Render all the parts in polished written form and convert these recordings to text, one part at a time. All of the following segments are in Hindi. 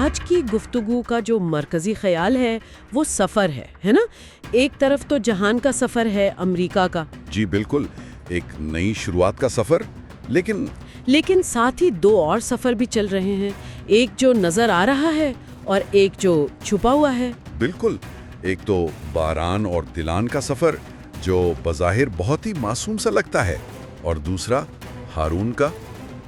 आज की गुफ्तगू का जो मरकजी ख्याल है वो सफ़र है ना? एक तरफ तो जहान का सफ़र है, अमेरिका का। जी बिल्कुल, एक नई शुरुआत का सफ़र, लेकिन साथ ही दो और सफ़र भी चल रहे हैं, एक जो नज़र आ रहा है और एक जो छुपा हुआ है। बिल्कुल, एक तो बारान और दिलान का सफ़र जो बज़ाहिर बहुत ही मासूम सा लगता है, और दूसरा हारून का,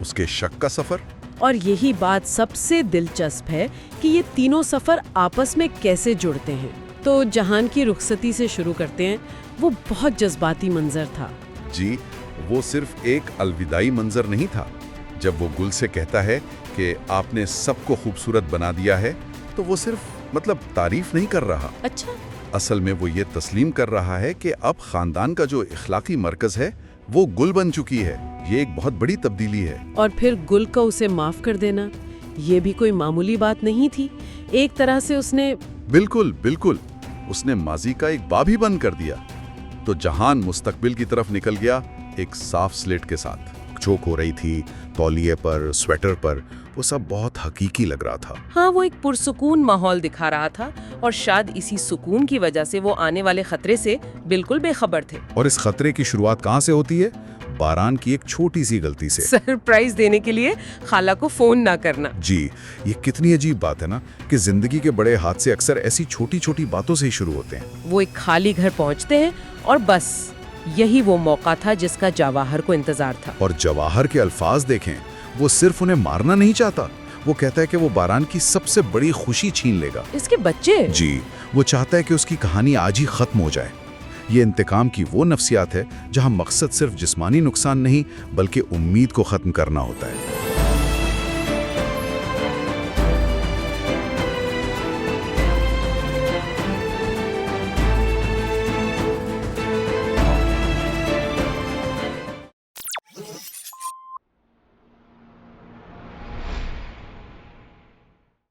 उसके शक का सफ़र। और यही बात सबसे दिलचस्प है कि ये तीनों सफ़र आपस में कैसे जुड़ते हैं। तो जहान की रुखसती से शुरू करते हैं। वो बहुत जज्बाती मंजर था। जी, वो सिर्फ एक अलविदाई मंजर नहीं था। जब वो गुल से कहता है कि आपने सबको खूबसूरत बना दिया है, तो वो सिर्फ तारीफ नहीं कर रहा। अच्छा। असल में वो ये तस्लीम कर रहा है कि अब खानदान का जो इखलाकी मरकज है वो गुल बन चुकी है। ये एक बहुत बड़ी तब्दीली है। और फिर गुल को उसे माफ कर देना, ये भी कोई मामूली बात नहीं थी। एक तरह से उसने बिल्कुल, उसने माजी का एक बाब ही बंद कर दिया। तो जहान मुस्तकबिल की तरफ निकल गया एक साफ स्लेट के साथ। चोक हो रही थी तौलिए पर, स्वेटर पर, वो सब बहुत हकीकी लग रहा था। हाँ, वो एक पुरसुकून माहौल दिखा रहा था और शायद इसी सुकून की वजह से वो आने वाले खतरे से बिल्कुल बेखबर थे। और इस खतरे की शुरुआत कहाँ से होती है? बारान की एक छोटी सी गलती से। सरप्राइज देने के लिए खाला को फोन ना करना। जी, ये कितनी अजीब बात है ना कि जिंदगी के बड़े हादसे अक्सर ऐसी छोटी छोटी बातों से ही शुरू होते हैं। वो एक खाली घर पहुंचते हैं और बस यही वो मौका था जिसका जवाहर को इंतजार था। और जवाहर के अल्फाज देखें, वो सिर्फ उन्हें मारना नहीं चाहता, वो कहता है कि वो बारान की सबसे बड़ी खुशी छीन लेगा। इसके बच्चे? जी, वो चाहता है कि उसकी कहानी आज ही खत्म हो जाए। ये इंतकाम की वो नफ्सियात है जहां मकसद सिर्फ जिस्मानी नुकसान नहीं बल्कि उम्मीद को खत्म करना होता है।